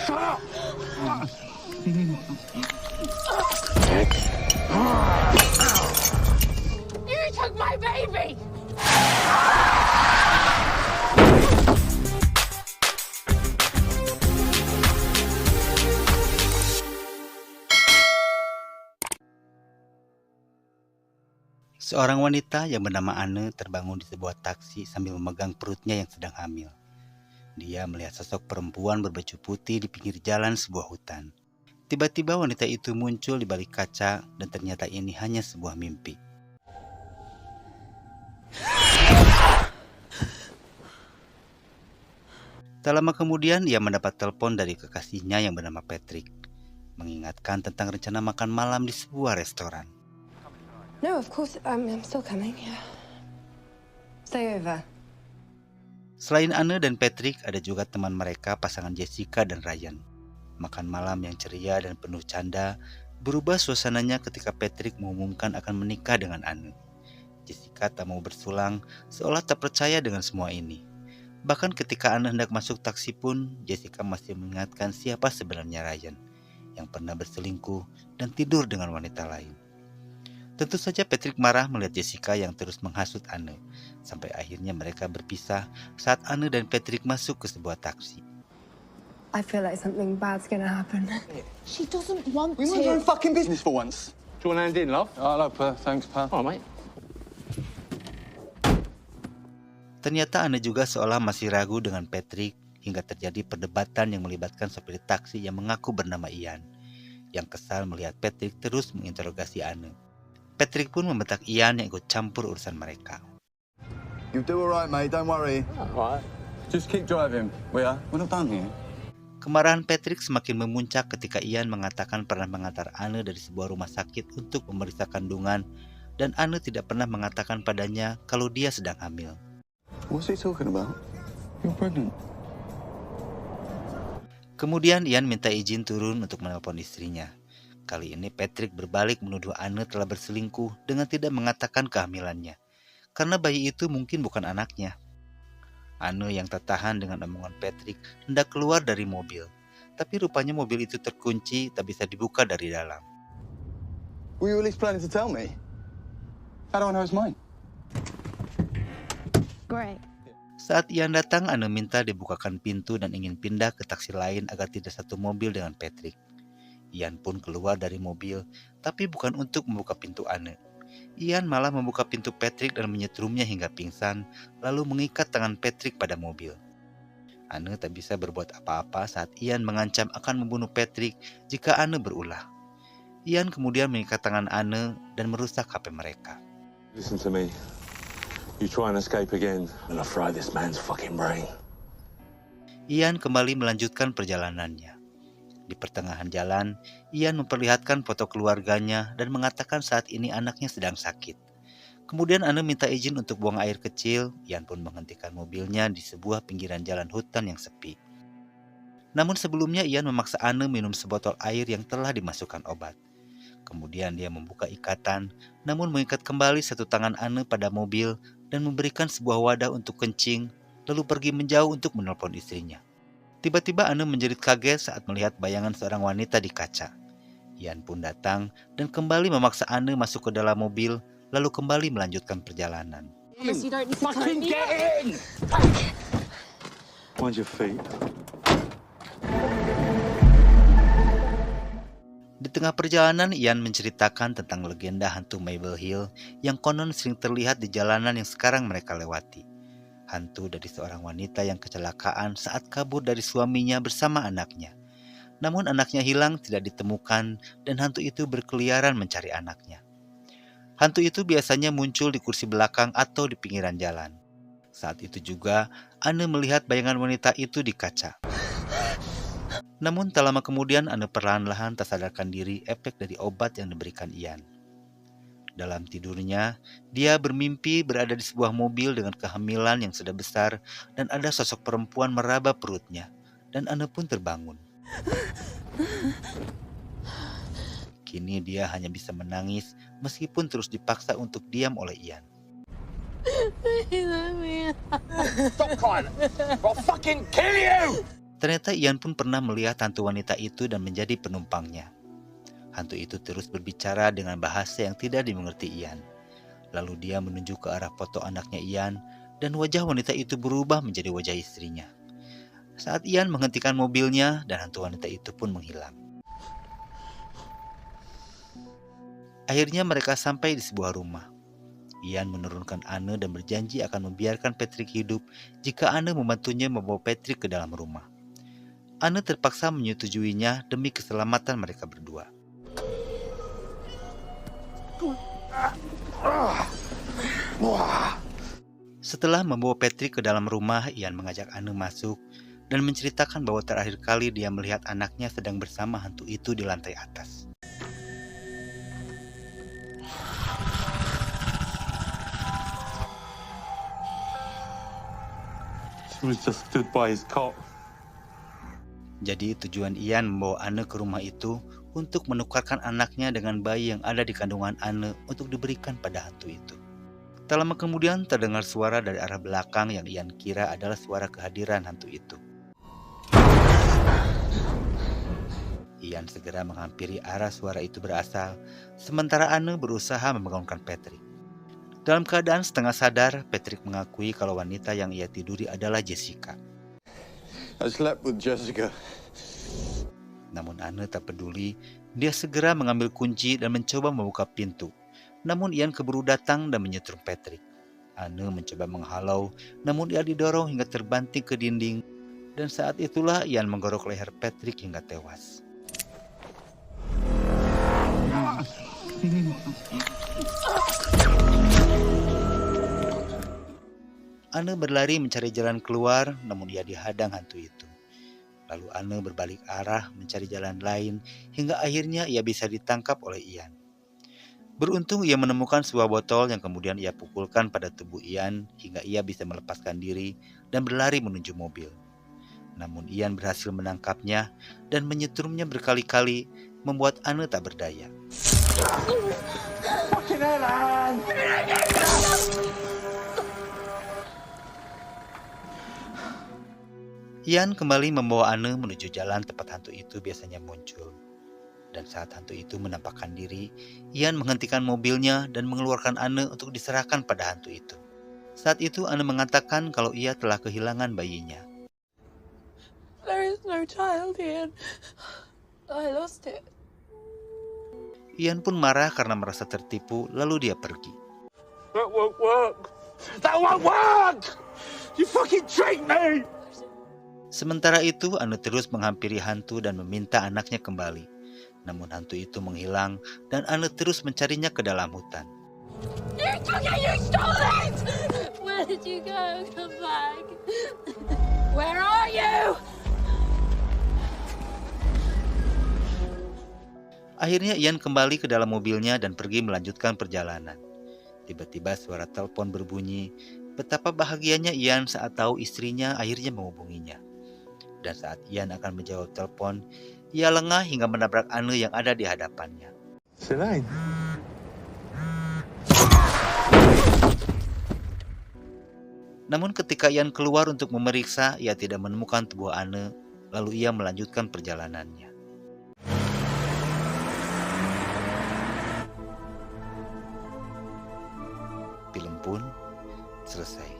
You took my baby! Seorang wanita yang bernama Anne terbangun di sebuah taksi sambil memegang perutnya yang sedang hamil. Dia melihat sosok perempuan berbaju putih di pinggir jalan sebuah hutan. Tiba-tiba wanita itu muncul di balik kaca dan ternyata ini hanya sebuah mimpi. Tak lama kemudian ia mendapat telepon dari kekasihnya yang bernama Patrick, mengingatkan tentang rencana makan malam di sebuah restoran. No, of course, I'm still coming, yeah. Stay over. Selain Anne dan Patrick, ada juga teman mereka pasangan Jessica dan Ryan. Makan malam yang ceria dan penuh canda berubah suasananya ketika Patrick mengumumkan akan menikah dengan Anne. Jessica tak mau bersulang, seolah tak percaya dengan semua ini. Bahkan ketika Anne hendak masuk taksi pun, Jessica masih mengingatkan siapa sebenarnya Ryan, yang pernah berselingkuh dan tidur dengan wanita lain. Tentu saja Patrick marah melihat Jessica yang terus menghasut Anne, sampai akhirnya mereka berpisah saat Anne dan Patrick masuk ke sebuah taksi. I feel like something bad's gonna happen. She doesn't want We mind our own to. fucking business for once. Do you want to hand in, love? Oh, hello, Per. Thanks, Per. All right, mate. Ternyata Anne juga seolah masih ragu dengan Patrick hingga terjadi perdebatan yang melibatkan sopir taksi yang mengaku bernama Ian, yang kesal melihat Patrick terus menginterogasi Anne. Patrick pun membentak Ian yang ikut campur urusan mereka. You do all right, mate. Don't worry. All right. Just keep driving. We're not done here. Kemarahan Patrick semakin memuncak ketika Ian mengatakan pernah mengantar Anne dari sebuah rumah sakit untuk memeriksa kandungan dan Anne tidak pernah mengatakan padanya kalau dia sedang hamil. What's he talking about? You're pregnant. Kemudian Ian minta izin turun untuk menelpon istrinya. Kali ini Patrick berbalik menuduh Anne telah berselingkuh dengan tidak mengatakan kehamilannya, karena bayi itu mungkin bukan anaknya. Anne yang tak tahan dengan omongan Patrick hendak keluar dari mobil, tapi rupanya mobil itu terkunci tak bisa dibuka dari dalam. Were you at least planning to tell me? How do I know it's mine? Great. Saat Ian datang, Anne minta dibukakan pintu dan ingin pindah ke taksi lain agar tidak satu mobil dengan Patrick. Ian pun keluar dari mobil, tapi bukan untuk membuka pintu Anne. Ian malah membuka pintu Patrick dan menyetrumnya hingga pingsan, lalu mengikat tangan Patrick pada mobil. Anne tak bisa berbuat apa-apa saat Ian mengancam akan membunuh Patrick jika Anne berulah. Ian kemudian mengikat tangan Anne dan merusak HP mereka. Listen to me. You try and escape again, and I'll fry this man's fucking brain. Ian kembali melanjutkan perjalanannya. Di pertengahan jalan, Ian memperlihatkan foto keluarganya dan mengatakan saat ini anaknya sedang sakit. Kemudian Anne minta izin untuk buang air kecil. Ian pun menghentikan mobilnya di sebuah pinggiran jalan hutan yang sepi. Namun sebelumnya Ian memaksa Anne minum sebotol air yang telah dimasukkan obat. Kemudian dia membuka ikatan, namun mengikat kembali satu tangan Anne pada mobil dan memberikan sebuah wadah untuk kencing, lalu pergi menjauh untuk menelpon istrinya. Tiba-tiba Anne menjerit kaget saat melihat bayangan seorang wanita di kaca. Ian pun datang dan kembali memaksa Anne masuk ke dalam mobil, lalu kembali melanjutkan perjalanan. Promise you don't need to Fucking touch me. get in! Mind your feet. Di tengah perjalanan, Ian menceritakan tentang legenda hantu Maple Hill yang konon sering terlihat di jalanan yang sekarang mereka lewati. Hantu dari seorang wanita yang kecelakaan saat kabur dari suaminya bersama anaknya. Namun anaknya hilang tidak ditemukan dan hantu itu berkeliaran mencari anaknya. Hantu itu biasanya muncul di kursi belakang atau di pinggiran jalan. Saat itu juga, Anne melihat bayangan wanita itu di kaca. Namun tak lama kemudian Anne perlahan-lahan tak sadarkan diri efek dari obat yang diberikan Ian. Dalam tidurnya, dia bermimpi berada di sebuah mobil dengan kehamilan yang sudah besar dan ada sosok perempuan meraba perutnya, dan Anne pun terbangun. Kini dia hanya bisa menangis meskipun terus dipaksa untuk diam oleh Ian. Stop crying! I'll fucking kill you! Ternyata Ian pun pernah melihat hantu wanita itu dan menjadi penumpangnya. Hantu itu terus berbicara dengan bahasa yang tidak dimengerti Ian. Lalu dia menunjuk ke arah foto anaknya Ian dan wajah wanita itu berubah menjadi wajah istrinya. Saat Ian menghentikan mobilnya dan hantu wanita itu pun menghilang. Akhirnya mereka sampai di sebuah rumah. Ian menurunkan Anne dan berjanji akan membiarkan Patrick hidup jika Anne membantunya membawa Patrick ke dalam rumah. Anne terpaksa menyetujuinya demi keselamatan mereka berdua. Setelah membawa Patrick ke dalam rumah, Ian mengajak Anne masuk dan menceritakan bahwa terakhir kali dia melihat anaknya sedang bersama hantu itu di lantai atas. She was just stood by his cot. Jadi tujuan Ian membawa Anne ke rumah itu untuk menukarkan anaknya dengan bayi yang ada di kandungan Anne untuk diberikan pada hantu itu. Tak lama kemudian terdengar suara dari arah belakang yang Ian kira adalah suara kehadiran hantu itu. Ian segera menghampiri arah suara itu berasal, sementara Anne berusaha membangunkan Patrick. Dalam keadaan setengah sadar, Patrick mengakui kalau wanita yang ia tiduri adalah Jessica. I slept with Jessica. Namun Anne tak peduli, dia segera mengambil kunci dan mencoba membuka pintu. Namun Ian keburu datang dan menyetrum Patrick. Anne mencoba menghalau, namun ia didorong hingga terbanting ke dinding. Dan saat itulah Ian menggorok leher Patrick hingga tewas. Anne berlari mencari jalan keluar, namun ia dihadang hantu itu. Lalu Anne berbalik arah mencari jalan lain hingga akhirnya ia bisa ditangkap oleh Ian. Beruntung ia menemukan sebuah botol yang kemudian ia pukulkan pada tubuh Ian hingga ia bisa melepaskan diri dan berlari menuju mobil. Namun Ian berhasil menangkapnya dan menyetrumnya berkali-kali, membuat Anne tak berdaya. Ian kembali membawa Anne menuju jalan tempat hantu itu biasanya muncul. Dan saat hantu itu menampakkan diri, Ian menghentikan mobilnya dan mengeluarkan Anne untuk diserahkan pada hantu itu. Saat itu Anne mengatakan kalau ia telah kehilangan bayinya. There is no child, Ian. I lost it. Ian pun marah karena merasa tertipu, lalu dia pergi. That won't work. That won't work. You fucking tricked me. Sementara itu, Anne terus menghampiri hantu dan meminta anaknya kembali. Namun hantu itu menghilang dan Anne terus mencarinya ke dalam hutan. You took it! You stole it! Where did you go? Come back. Where are you? Akhirnya Ian kembali ke dalam mobilnya dan pergi melanjutkan perjalanan. Tiba-tiba suara telepon berbunyi. Betapa bahagianya Ian saat tahu istrinya akhirnya menghubunginya. Dan saat Ian akan menjawab telepon, ia lengah hingga menabrak Anne yang ada di hadapannya. Selene. Namun ketika Ian keluar untuk memeriksa, ia tidak menemukan tubuh Anne, lalu ia melanjutkan perjalanannya. Film pun selesai.